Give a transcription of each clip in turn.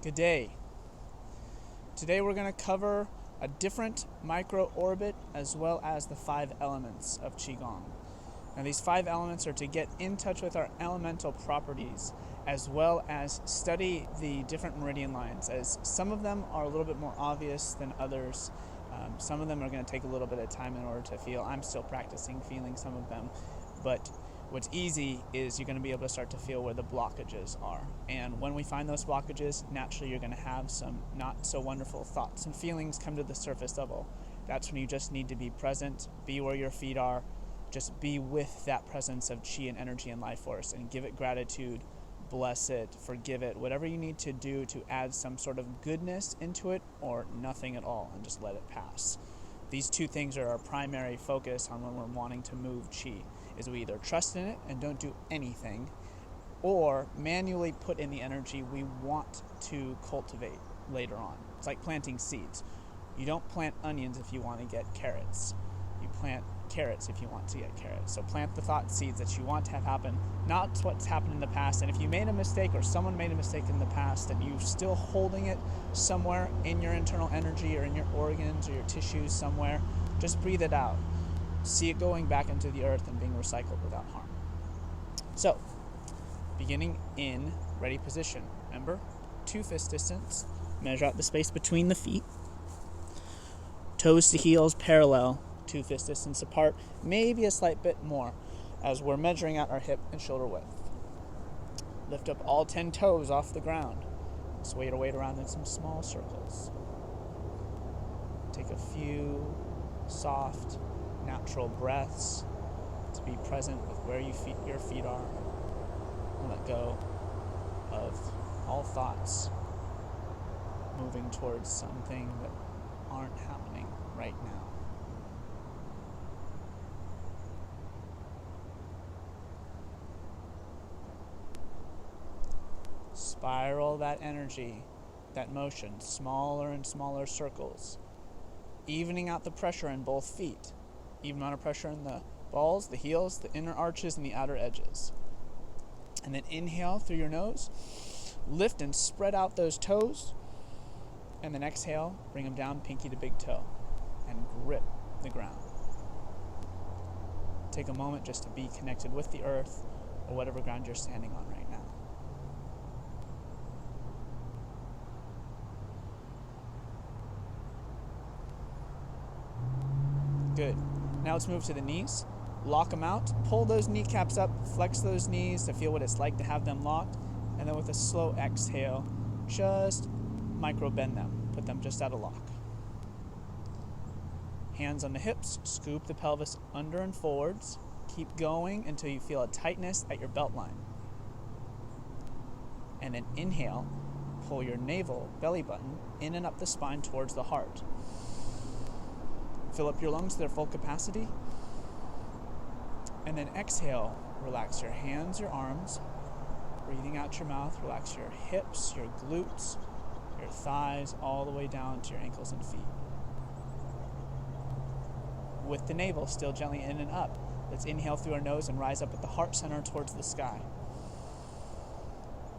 Good day. Today we're going to cover a different micro-orbit as well as the 5 elements of QiGong. Now these 5 elements are to get in touch with our elemental properties as well as study the different meridian lines, as some of them are a little bit more obvious than others. Some of them are going to take a little bit of time in order to feel. I'm still practicing feeling some of them, but what's easy is you're going to be able to start to feel where the blockages are. And when we find those blockages, naturally you're going to have some not so wonderful thoughts and feelings come to the surface level. That's when you just need to be present, be where your feet are, just be with that presence of chi and energy and life force, and give it gratitude, bless it, forgive it, whatever you need to do to add some sort of goodness into it, or nothing at all, and just let it pass. These 2 things are our primary focus on when we're wanting to move chi, is we either trust in it and don't do anything, or manually put in the energy we want to cultivate later on. It's like planting seeds. You don't plant onions if you want to get carrots. You plant carrots if you want to get carrots. So plant the thought seeds that you want to have happen, not what's happened in the past. And if you made a mistake or someone made a mistake in the past and you're still holding it somewhere in your internal energy or in your organs or your tissues somewhere, just breathe it out. See it going back into the earth and being recycled without harm. So, beginning in ready position. Remember, 2 fist distance. Measure out the space between the feet. Toes to heels parallel, 2 fist distance apart, maybe a slight bit more as we're measuring out our hip and shoulder width. Lift up all 10 toes off the ground. Sway your weight around in some small circles. Take a few soft, natural breaths to be present with where your feet are. And let go of all thoughts moving towards something that aren't happening right now. Spiral that energy, that motion, smaller and smaller circles, evening out the pressure in both feet, even amount of pressure in the balls, the heels, the inner arches, and the outer edges. And then inhale through your nose, lift and spread out those toes, and then exhale, bring them down, pinky to big toe, and grip the ground. Take a moment just to be connected with the earth or whatever ground you're standing on right now. Good. Now let's move to the knees. Lock them out. Pull those kneecaps up. Flex those knees to feel what it's like to have them locked. And then with a slow exhale, just micro bend them. Put them just out of lock. Hands on the hips. Scoop the pelvis under and forwards. Keep going until you feel a tightness at your belt line. And then inhale. Pull your navel, belly button, in and up the spine towards the heart. Fill up your lungs to their full capacity. And then exhale, relax your hands, your arms. Breathing out your mouth, relax your hips, your glutes, your thighs, all the way down to your ankles and feet. With the navel still gently in and up, let's inhale through our nose and rise up at the heart center towards the sky,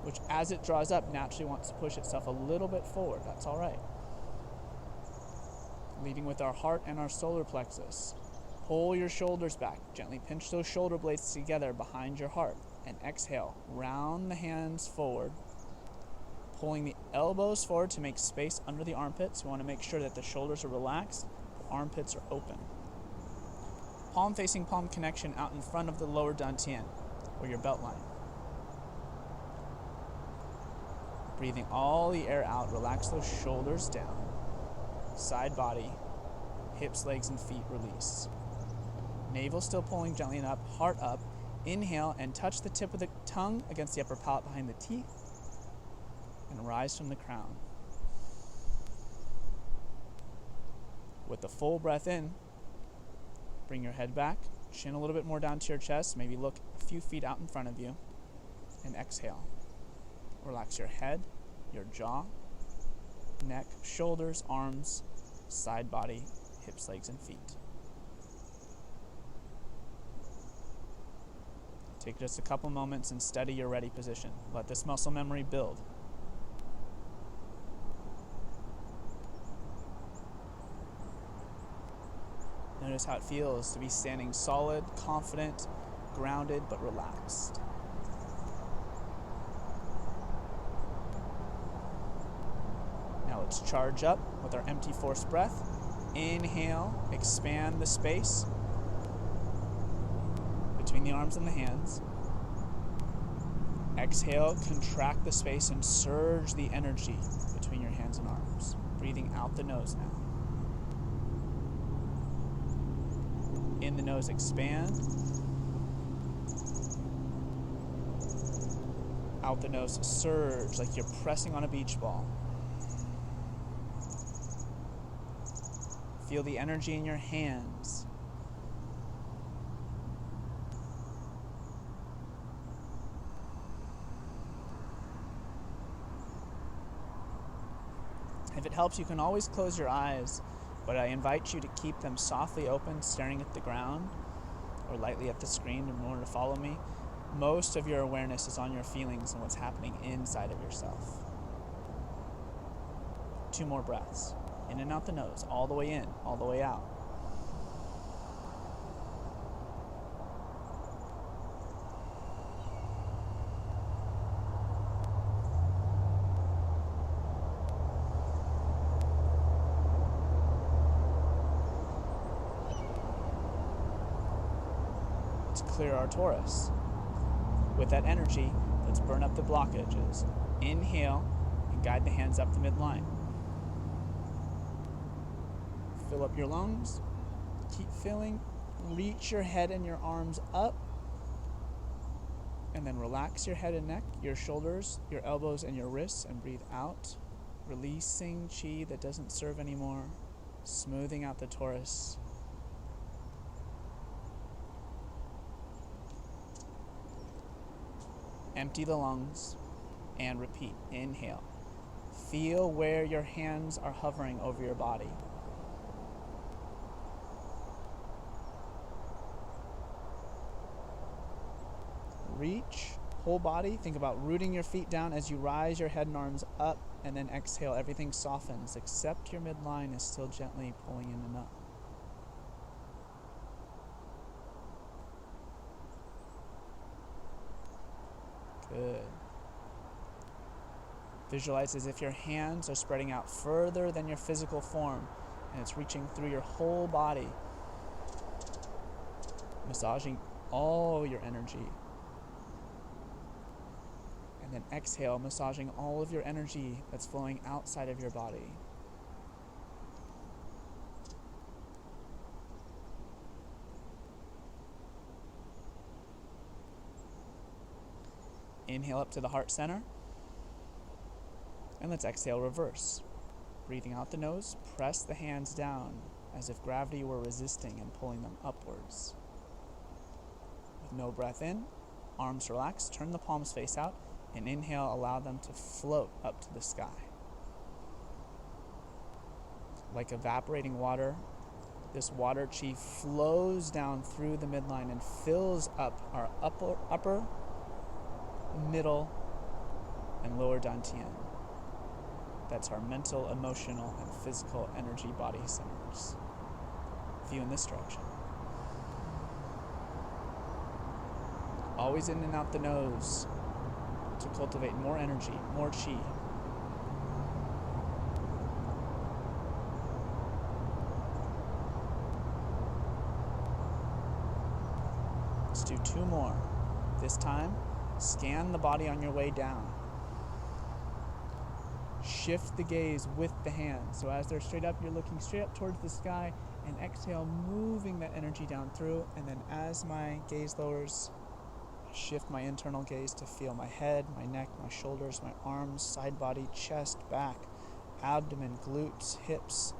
which as it draws up naturally wants to push itself a little bit forward. That's all right. Leading with our heart and our solar plexus. Pull your shoulders back. Gently pinch those shoulder blades together behind your heart. And exhale. Round the hands forward. Pulling the elbows forward to make space under the armpits. We want to make sure that the shoulders are relaxed. The armpits are open. Palm facing palm connection out in front of the lower dantian, or your belt line. Breathing all the air out. Relax those shoulders down. Side body, hips, legs, and feet release. Navel still pulling gently and up, heart up. Inhale and touch the tip of the tongue against the upper palate behind the teeth. And rise from the crown. With the full breath in, bring your head back, chin a little bit more down to your chest, maybe look a few feet out in front of you, and exhale. Relax your head, your jaw, neck, shoulders, arms, side body, hips, legs, and feet. Take just a couple moments and study your ready position. Let this muscle memory build. Notice how it feels to be standing solid, confident, grounded, but relaxed. Now let's charge up with our empty forced breath. Inhale, expand the space between the arms and the hands. Exhale, contract the space and surge the energy between your hands and arms. Breathing out the nose now. In the nose, expand. Out the nose, surge like you're pressing on a beach ball. Feel the energy in your hands. If it helps, you can always close your eyes, but I invite you to keep them softly open, staring at the ground or lightly at the screen in order to follow me. Most of your awareness is on your feelings and what's happening inside of yourself. 2 more breaths. In and out the nose, all the way in, all the way out. Let's clear our torus. With that energy, let's burn up the blockages. Inhale and guide the hands up the midline. Fill up your lungs. Keep filling. Reach your head and your arms up. And then relax your head and neck, your shoulders, your elbows, and your wrists, and breathe out. Releasing chi that doesn't serve anymore. Smoothing out the torus. Empty the lungs and repeat. Inhale. Feel where your hands are hovering over your body. Reach, whole body. Think about rooting your feet down as you rise your head and arms up, and then exhale. Everything softens, except your midline is still gently pulling in and up. Good. Visualize as if your hands are spreading out further than your physical form, and it's reaching through your whole body, massaging all your energy. And then exhale, massaging all of your energy that's flowing outside of your body. Inhale up to the heart center. And let's exhale, reverse. Breathing out the nose, press the hands down as if gravity were resisting and pulling them upwards. With no breath in, arms relaxed, turn the palms face out, and inhale, allow them to float up to the sky. Like evaporating water, this water chi flows down through the midline and fills up our upper, middle, and lower dantian. That's our mental, emotional, and physical energy body centers. View in this direction. Always in and out the nose to cultivate more energy, more chi. Let's do 2 more. This time, scan the body on your way down. Shift the gaze with the hands. So as they're straight up, you're looking straight up towards the sky, and exhale, moving that energy down through. And then as my gaze lowers, shift my internal gaze to feel my head, my neck, my shoulders, my arms, side body, chest, back, abdomen, glutes, hips,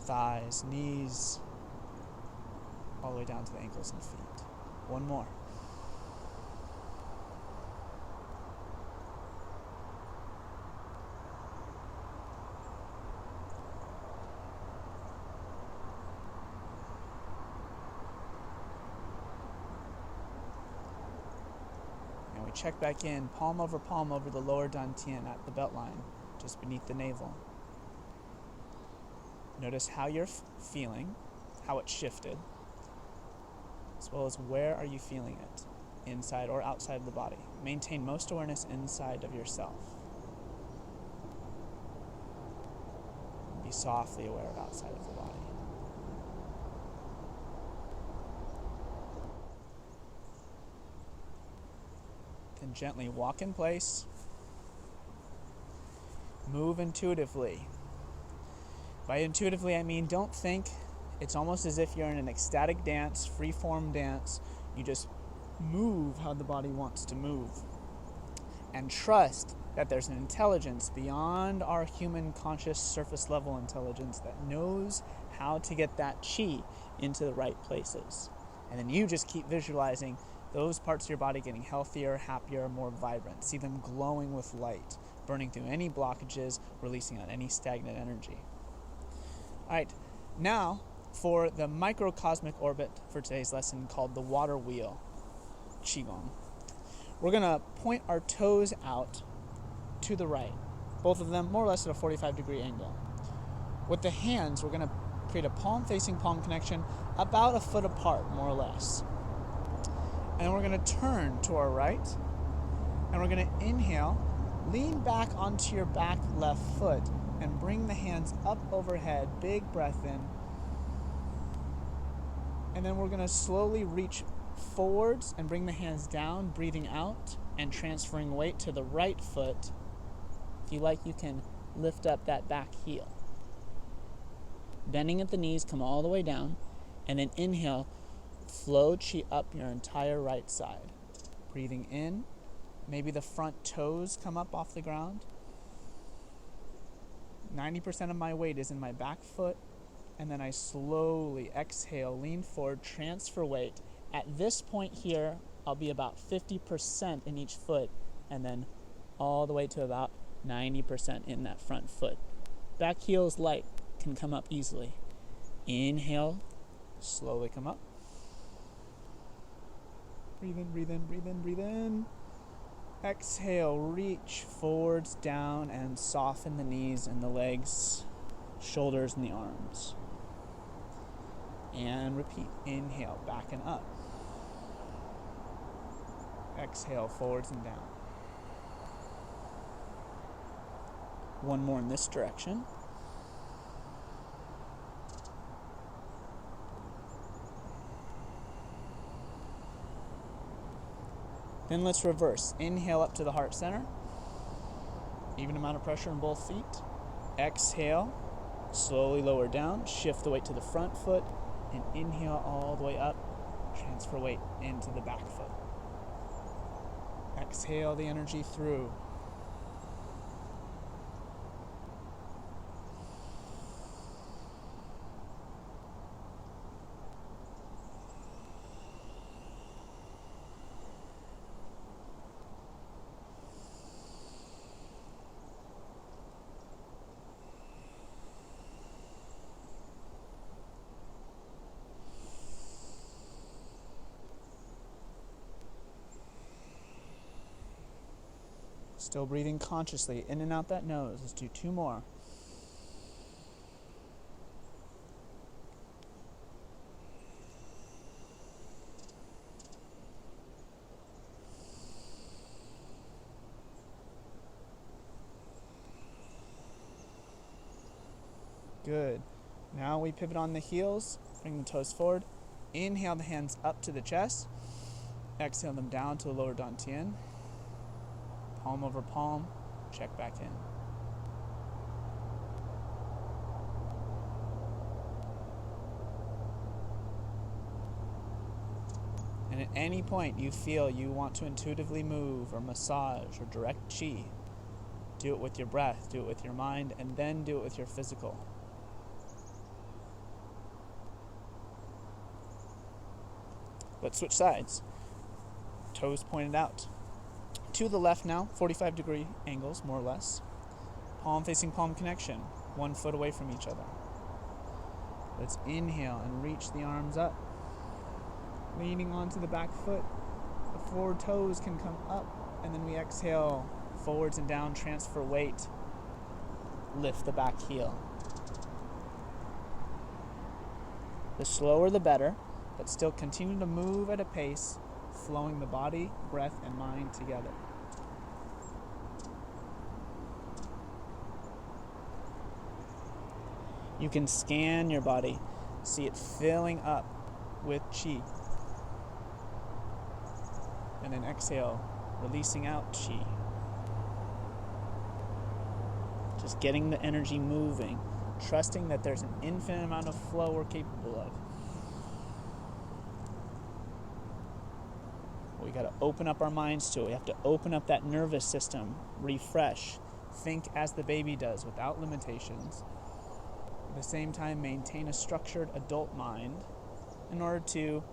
thighs, knees, all the way down to the ankles and feet. 1 more. Check back in, palm over the lower dantian at the belt line, just beneath the navel. Notice how you're feeling. how it shifted, as well as where are you feeling it, inside or outside of the body. Maintain most awareness inside of yourself. Be softly aware of outside of the body. Then gently walk in place. Move intuitively. By intuitively, I mean don't think. It's almost as if you're in an ecstatic dance, free-form dance. You just move how the body wants to move. And trust that there's an intelligence beyond our human conscious surface level intelligence that knows how to get that chi into the right places. And then you just keep visualizing those parts of your body getting healthier, happier, more vibrant. See them glowing with light, burning through any blockages, releasing out any stagnant energy. All right, now for the microcosmic orbit for today's lesson called the water wheel, QiGong. We're going to point our toes out to the right, both of them more or less at a 45-degree angle. With the hands, we're going to create a palm-facing palm connection about a foot apart, more or less. And then we're going to turn to our right, and we're going to inhale, lean back onto your back left foot, and bring the hands up overhead, big breath in. And then we're going to slowly reach forwards and bring the hands down, breathing out and transferring weight to the right foot. If you like, you can lift up that back heel. Bending at the knees, come all the way down, and then inhale, flow chi up your entire right side. Breathing in, maybe the front toes come up off the ground. 90% of my weight is in my back foot, and then I slowly exhale, lean forward, transfer weight. At this point here, I'll be about 50% in each foot, and then all the way to about 90% in that front foot. Back heel's light, can come up easily. Inhale, slowly come up. Breathe in, breathe in, breathe in, breathe in. Exhale, reach forwards, down, and soften the knees and the legs, shoulders and the arms. And repeat. Inhale, back and up. Exhale, forwards and down. One more in this direction. Then let's reverse. Inhale up to the heart center. Even amount of pressure in both feet. Exhale, slowly lower down. Shift the weight to the front foot. And inhale all the way up. Transfer weight into the back foot. Exhale the energy through. Still breathing consciously in and out that nose. Let's do two more. Good. Now we pivot on the heels. Bring the toes forward. Inhale the hands up to the chest. Exhale them down to the lower dantian. Palm over palm, check back in. And at any point you feel you want to intuitively move or massage or direct chi, do it with your breath, do it with your mind, and then do it with your physical. Let's switch sides. Toes pointed out. To the left now, 45-degree angles, more or less. Palm facing palm connection, 1 foot away from each other. Let's inhale and reach the arms up. Leaning onto the back foot. The forward toes can come up, and then we exhale, forwards and down, transfer weight. Lift the back heel. The slower the better, but still continue to move at a pace, flowing the body, breath, and mind together. You can scan your body, see it filling up with chi. And then exhale, releasing out chi. Just getting the energy moving, trusting that there's an infinite amount of flow we're capable of. We got to open up our minds to it. We have to open up that nervous system, refresh, think as the baby does without limitations. At the same time, maintain a structured adult mind in order to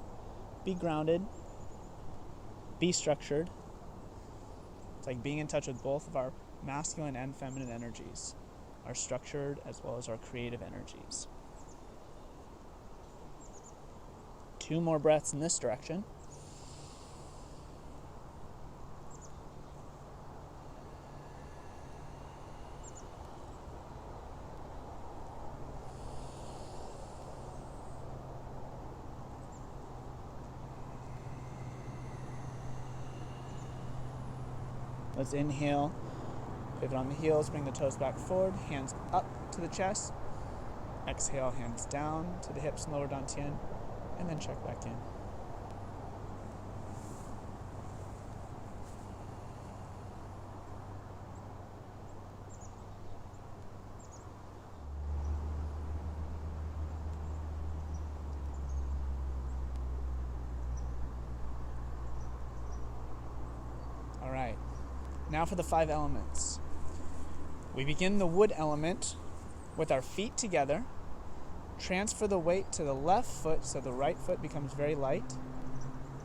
be grounded, be structured. It's like being in touch with both of our masculine and feminine energies, our structured as well as our creative energies. 2 more breaths in this direction. Let's inhale, pivot on the heels, bring the toes back forward, hands up to the chest. Exhale, hands down to the hips, lower dantian, and then check back in. All right. Now for the 5 elements. We begin the wood element with our feet together. Transfer the weight to the left foot so the right foot becomes very light.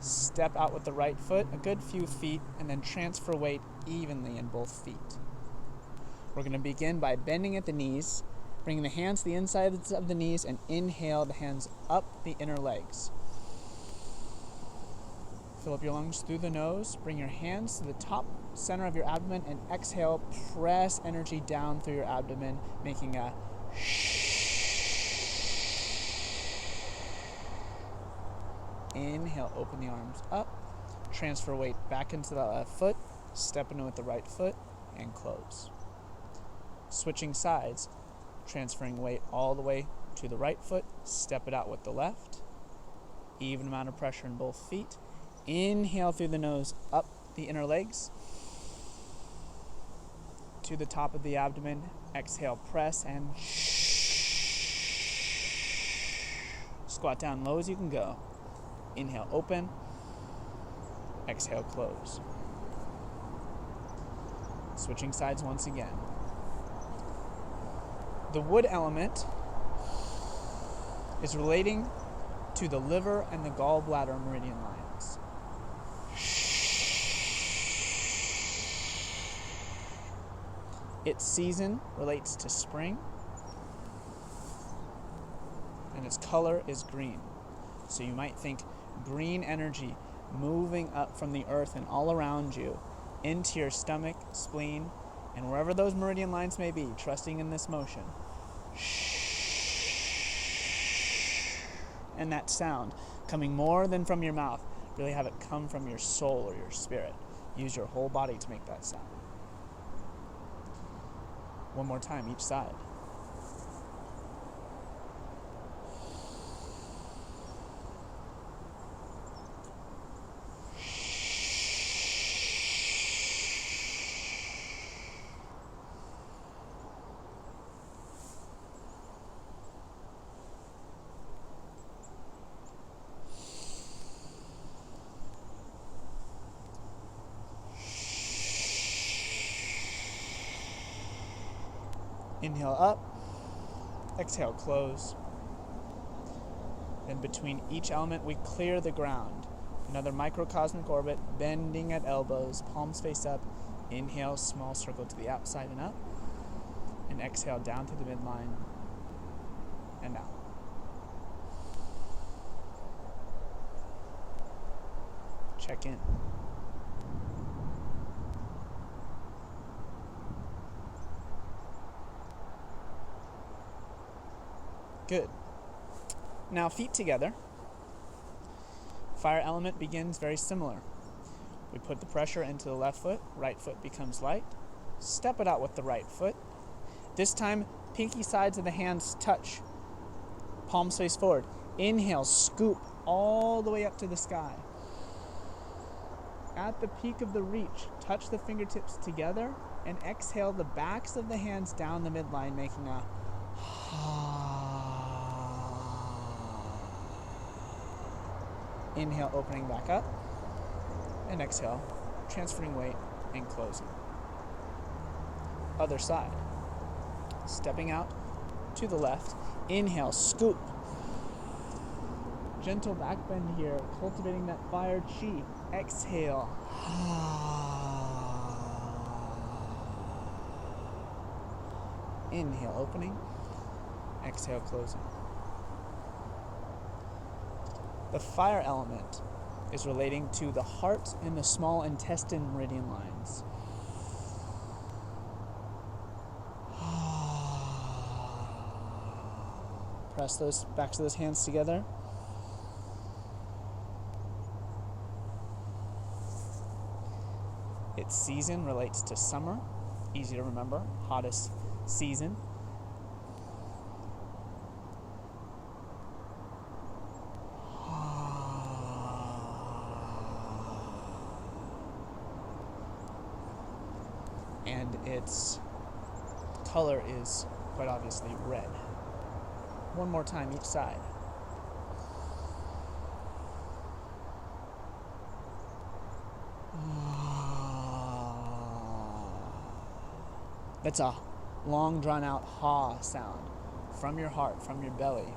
Step out with the right foot a good few feet and then transfer weight evenly in both feet. We're going to begin by bending at the knees, bringing the hands to the insides of the knees, and inhale the hands up the inner legs. Fill up your lungs through the nose. Bring your hands to the top center of your abdomen and exhale. Press energy down through your abdomen, making a inhale, open the arms up. Transfer weight back into the left foot. Step into with the right foot and close. Switching sides, transferring weight all the way to the right foot. Step it out with the left. Even amount of pressure in both feet. Inhale through the nose, up the inner legs to the top of the abdomen. Exhale, press and squat down low as you can go. Inhale, open. Exhale, close. Switching sides once again. The wood element is relating to the liver and the gallbladder meridian lines. Its season relates to spring, and its color is green. So you might think green energy moving up from the earth and all around you into your stomach, spleen, and wherever those meridian lines may be, trusting in this motion. And that sound coming more than from your mouth, really have it come from your soul or your spirit. Use your whole body to make that sound. One more time, each side. Inhale up, exhale, close. Then between each element, we clear the ground. Another microcosmic orbit, bending at elbows, palms face up. Inhale, small circle to the outside and up. And exhale, down to the midline and out. Check in. Good. Now, feet together. Fire element begins very similar. We put the pressure into the left foot, right foot becomes light. Step it out with the right foot. This time, pinky sides of the hands touch. Palms face forward. Inhale, scoop all the way up to the sky. At the peak of the reach, touch the fingertips together and exhale the backs of the hands down the midline, making a inhale, opening back up, and exhale, transferring weight and closing. Other side. Stepping out to the left. Inhale, scoop. Gentle back bend here, cultivating that fire chi. Exhale. Inhale, opening. Exhale, closing. The fire element is relating to the heart and the small intestine meridian lines. Press those backs of those hands together. Its season relates to summer, easy to remember, hottest season. And its color is quite obviously red. One more time each side. That's a long drawn out ha sound from your heart, from your belly,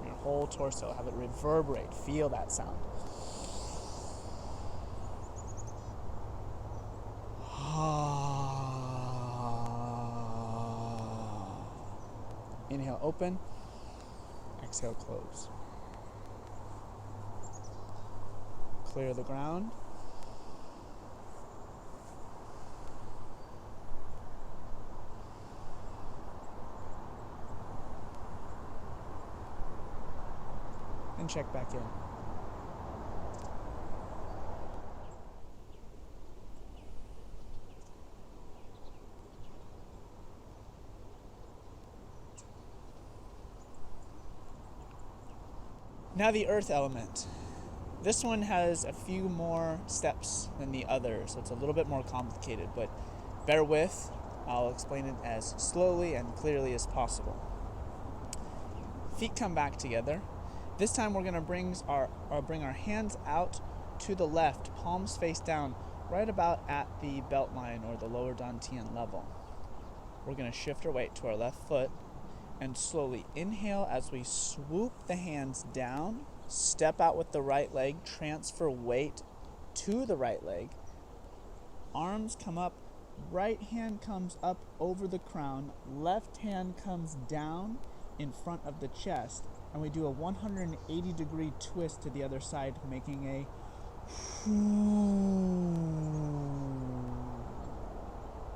your whole torso. Have it reverberate, feel that sound. Inhale, open. Exhale, close. Clear the ground. And check back in. Now the earth element. This one has a few more steps than the others, so it's a little bit more complicated, but bear with. I'll explain it as slowly and clearly as possible. Feet come back together. This time we're going to bring our hands out to the left, palms face down, right about at the belt line or the lower dantian level. We're going to shift our weight to our left foot and slowly inhale as we swoop the hands down, step out with the right leg, transfer weight to the right leg. Arms come up, right hand comes up over the crown, left hand comes down in front of the chest, and we do a 180-degree twist to the other side, making a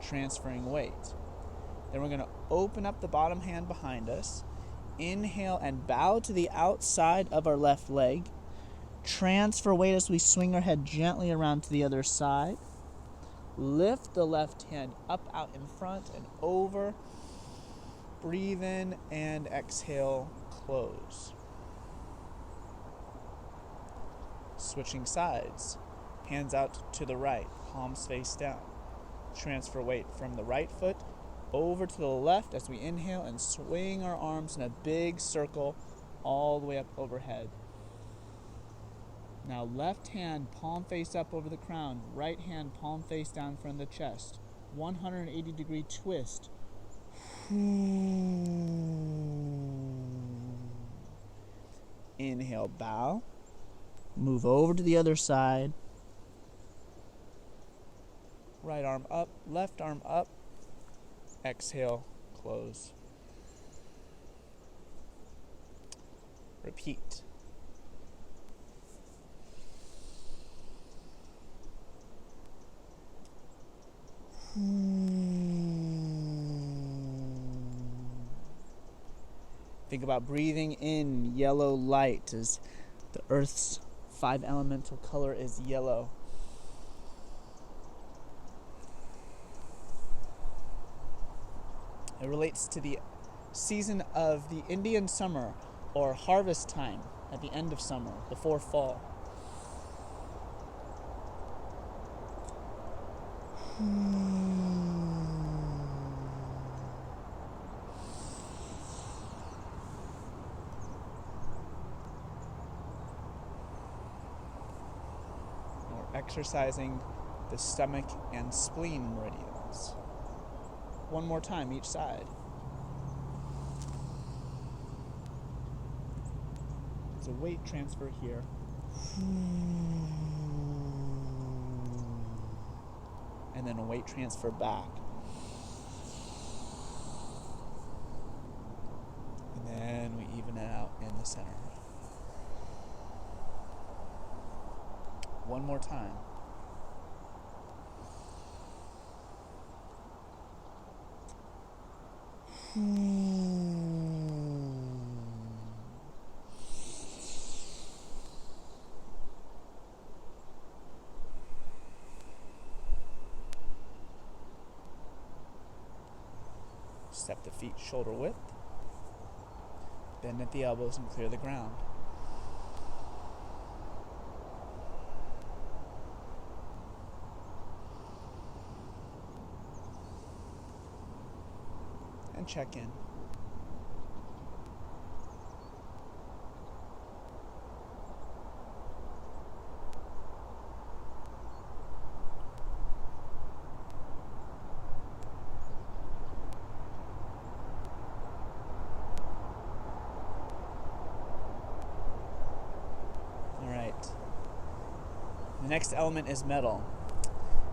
transferring weight. Then we're going to open up the bottom hand behind us, inhale and bow to the outside of our left leg, transfer weight as we swing our head gently around to the other side, lift the left hand up out in front and over, breathe in and exhale, close. Switching sides, hands out to the right, palms face down. Transfer weight from the right foot over to the left as we inhale and swing our arms in a big circle all the way up overhead. Now left hand palm face up over the crown, right hand palm face down from the chest. 180-degree twist. Inhale, bow. Move over to the other side. Right arm up, left arm up. Exhale, close. Repeat. Think about breathing in yellow light, as the Earth's 5 elemental color is yellow. It relates to the season of the Indian summer, or harvest time at the end of summer, before fall. We're exercising the stomach and spleen meridians. One more time each side. It's a weight transfer here. And then a weight transfer back. And then we even it out in the center. One more time. Step the feet shoulder width. Bend at the elbows and clear the ground. And check in. The next element is metal.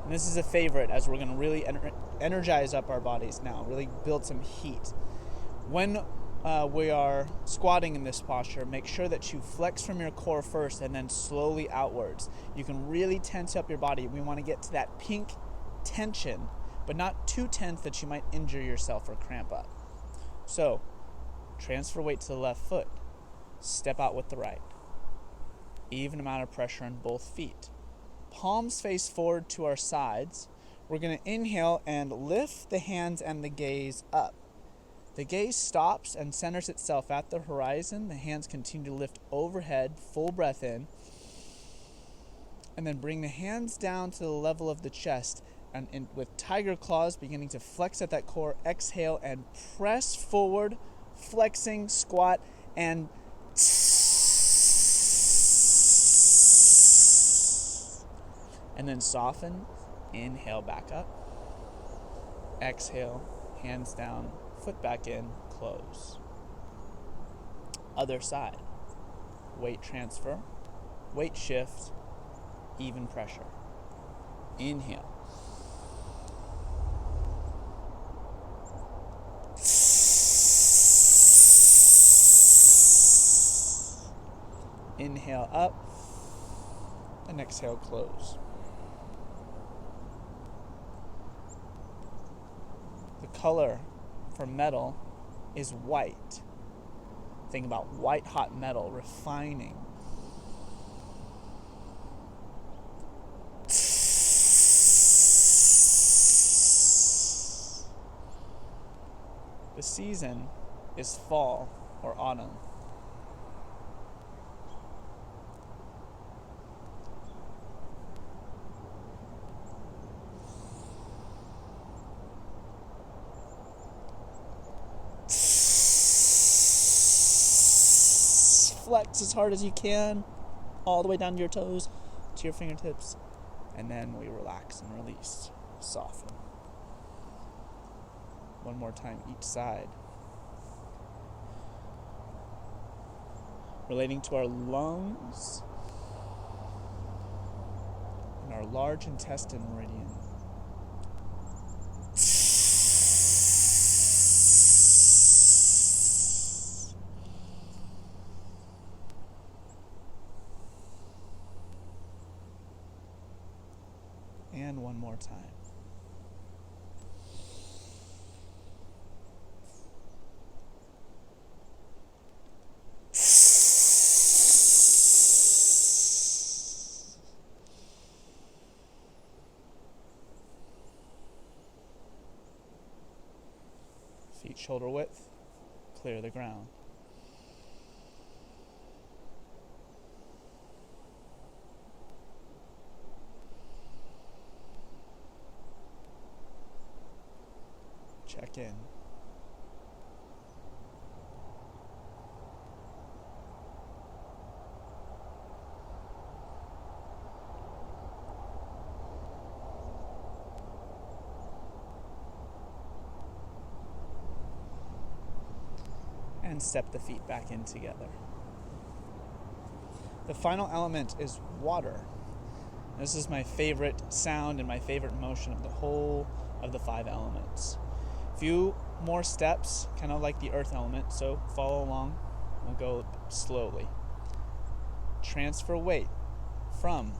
And this is a favorite, as we're going to really energize up our bodies now, really build some heat. When we are squatting in this posture, make sure that you flex from your core first and then slowly outwards. You can really tense up your body. We want to get to that pink tension, but not too tense that you might injure yourself or cramp up. So, transfer weight to the left foot. Step out with the right. Even amount of pressure on both feet. Palms face forward to our sides. We're going to inhale and lift the hands and the gaze up. The gaze stops and centers itself at the horizon. The hands continue to lift overhead, full breath in. And then bring the hands down to the level of the chest. And with tiger claws beginning to flex at that core, exhale and press forward, flexing, squat, and then soften. Inhale back up. Exhale, hands down, foot back in, close. Other side. Weight transfer, weight shift, even pressure. Inhale. Inhale up, and exhale close. The color for metal is white. Think about white hot metal refining. The season is fall or autumn. Flex as hard as you can, all the way down to your toes, to your fingertips, and then we relax and release, soften. One more time each side. Relating to our lungs and our large intestine meridian. And one more time. shoulder width, clear the ground. Check in. And step the feet back in together. The final element is water. This is my favorite sound and my favorite motion of the whole of the 5 elements. A few more steps, kind of like the earth element, so follow along. We'll go slowly. Transfer weight from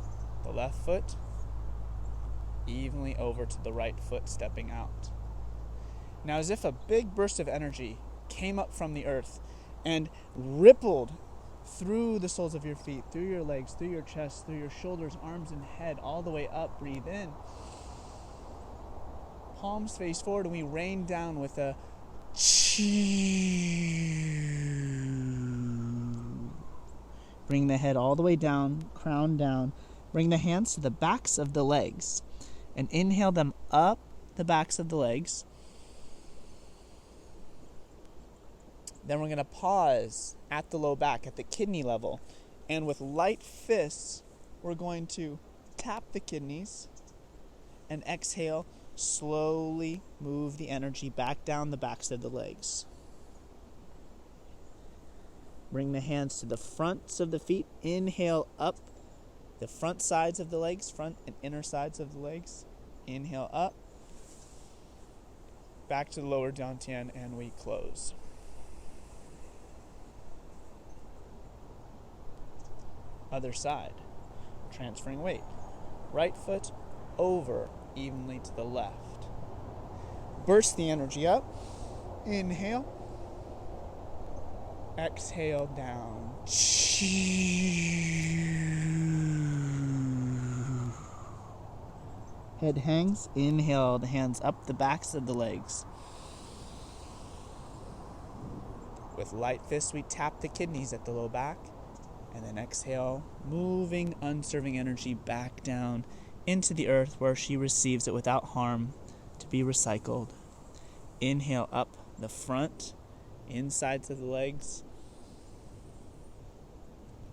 the left foot evenly over to the right foot, stepping out. Now, as if a big burst of energy came up from the earth and rippled through the soles of your feet, through your legs, through your chest, through your shoulders, arms, and head, all the way up. Breathe in. Palms face forward, and we rain down with a chi. Bring the head all the way down, crown down. Bring the hands to the backs of the legs and inhale them up the backs of the legs. Then we're going to pause at the low back, at the kidney level. And with light fists, we're going to tap the kidneys and exhale, slowly move the energy back down the backs of the legs. Bring the hands to the fronts of the feet. Inhale up the front sides of the legs, front and inner sides of the legs. Inhale up. Back to the lower dantian, and we close. Other side. Transferring weight. Right foot over evenly to the left. Burst the energy up. Inhale. Exhale down. Head hangs. Inhale the hands up the backs of the legs. With light fists, we tap the kidneys at the low back. And then exhale, moving unserving energy back down into the earth where she receives it without harm to be recycled. Inhale up the front, insides of the legs.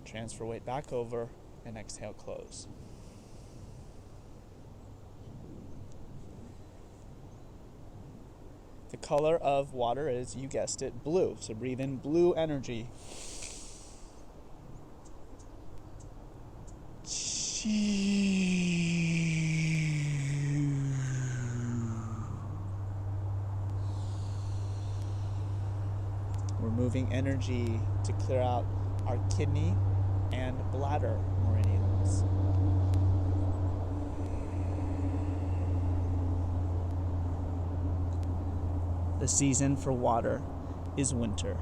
Transfer weight back over, and exhale, close. The color of water is, you guessed it, blue. So breathe in blue energy. We're moving energy to clear out our kidney and bladder meridians. The season for water is winter.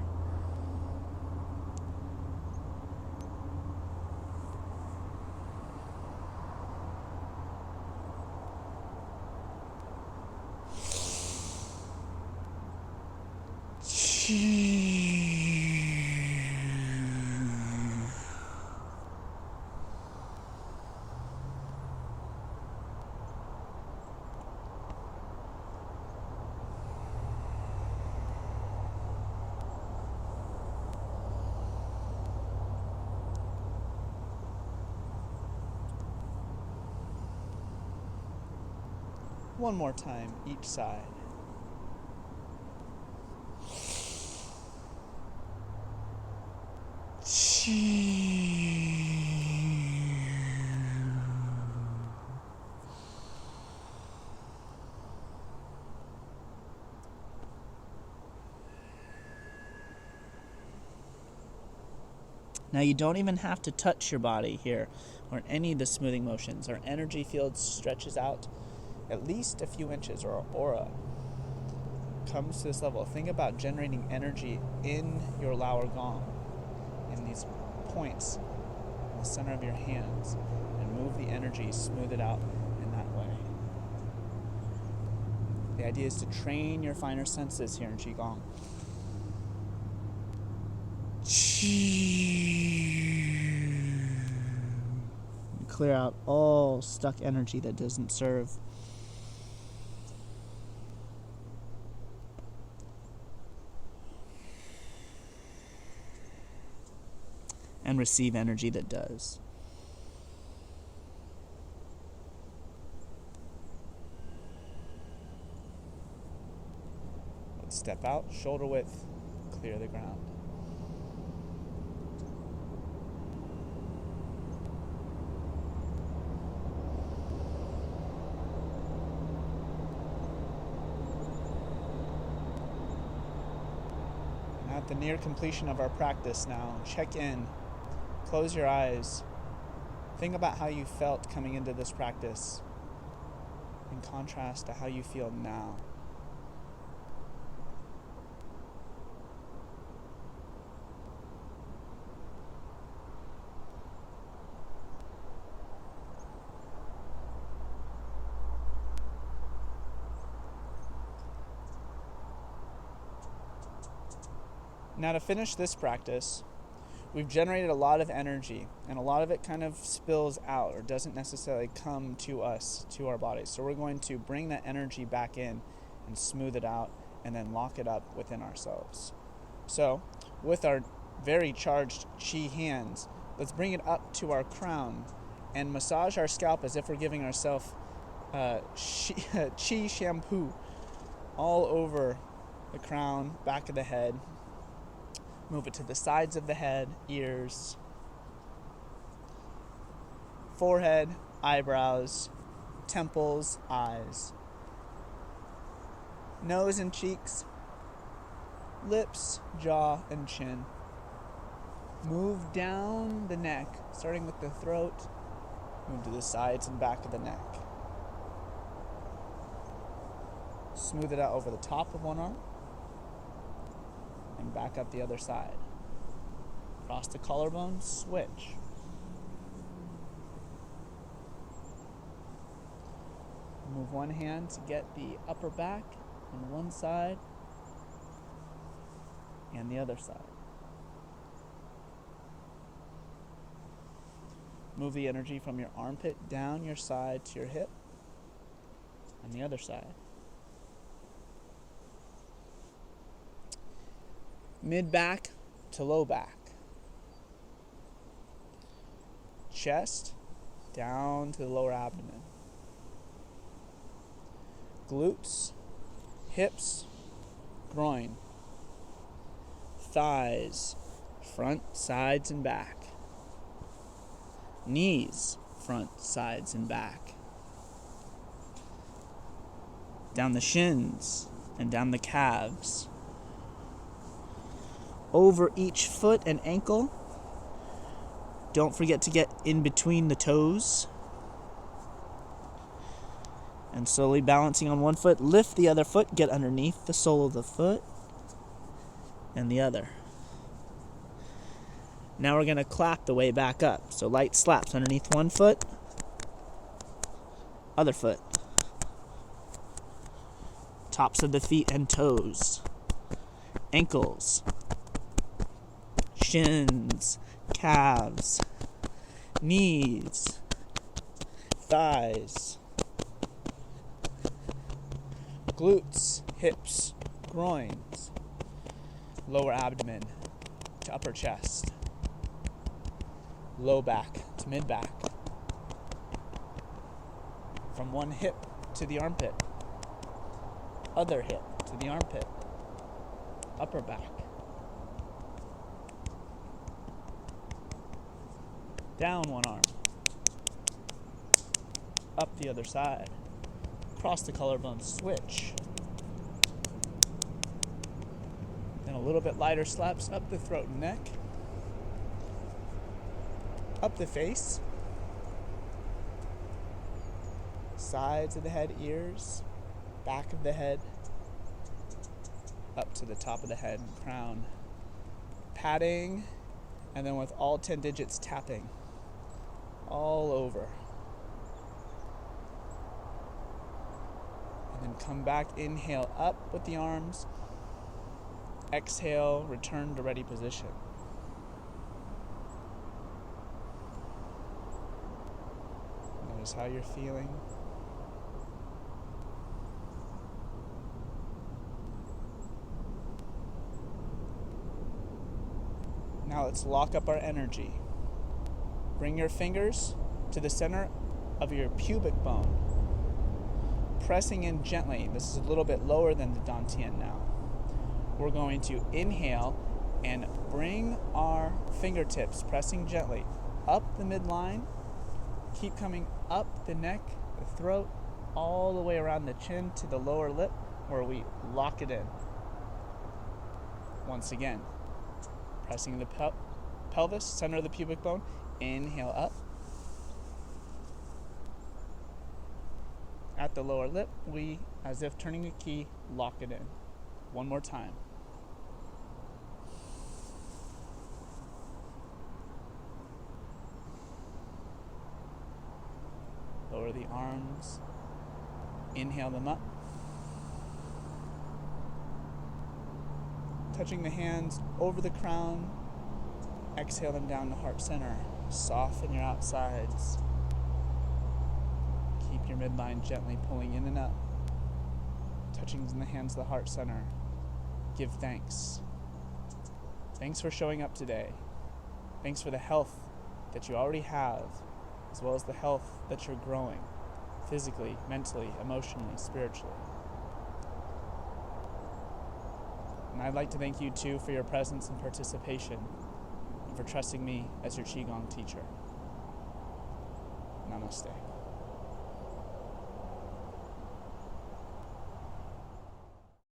One more time, each side. Now you don't even have to touch your body here or any of the smoothing motions. Our energy field stretches out at least a few inches, or our aura comes to this level. Think about generating energy in your lower gong, in these points in the center of your hands, and move the energy, smooth it out in that way. The idea is to train your finer senses here in QiGong. Clear out all stuck energy that doesn't serve. And receive energy that does. Let's step out, shoulder width, clear the ground. And at the near completion of our practice now, check in. Close your eyes. Think about how you felt coming into this practice in contrast to how you feel now. Now, to finish this practice, we've generated a lot of energy, and a lot of it kind of spills out or doesn't necessarily come to us, to our bodies. So we're going to bring that energy back in and smooth it out and then lock it up within ourselves. So with our very charged Qi hands, let's bring it up to our crown and massage our scalp as if we're giving ourselves Qi shampoo all over the crown, back of the head. Move it to the sides of the head, ears, forehead, eyebrows, temples, eyes, nose and cheeks, lips, jaw, and chin. Move down the neck, starting with the throat, move to the sides and back of the neck. Smooth it out over the top of one arm. And back up the other side. Cross the collarbone, switch. Move one hand to get the upper back on one side and the other side. Move the energy from your armpit down your side to your hip on the other side. Mid-back to low back. Chest down to the lower abdomen. Glutes, hips, groin. Thighs, front, sides, and back. Knees, front, sides, and back. Down the shins and down the calves. Over each foot and ankle. Don't forget to get in between the toes. And slowly balancing on one foot, lift the other foot, get underneath the sole of the foot and the other. Now we're going to clap the way back up. So light slaps underneath one foot, other foot. Tops of the feet and toes. Ankles. Shins, calves, knees, thighs, glutes, hips, groins, lower abdomen to upper chest, low back to mid back, from one hip to the armpit, other hip to the armpit, upper back. Down one arm, up the other side, cross the collarbone, switch. Then a little bit lighter slaps up the throat and neck, up the face, sides of the head, ears, back of the head, up to the top of the head and crown. Patting, and then with all 10 digits tapping. All over. And Then come back, inhale up with the arms. Exhale, return to ready position. Notice how you're feeling. Now let's lock up our energy. Bring your fingers to the center of your pubic bone, pressing in gently. This is a little bit lower than the dantian now. We're going to inhale and bring our fingertips, pressing gently, up the midline. Keep coming up the neck, the throat, all the way around the chin to the lower lip where we lock it in. Once again, pressing the pelvis, center of the pubic bone. Inhale up. At the lower lip, we, as if turning a key, lock it in. One more time. Lower the arms. Inhale them up. Touching the hands over the crown. Exhale them down to heart center. Soften your outsides. Keep your midline gently pulling in and up. Touching the hands to the heart center. Give thanks. Thanks for showing up today. Thanks for the health that you already have, as well as the health that you're growing, physically, mentally, emotionally, spiritually. And I'd like to thank you too for your presence and participation, and for trusting me as your QiGong teacher. Namaste.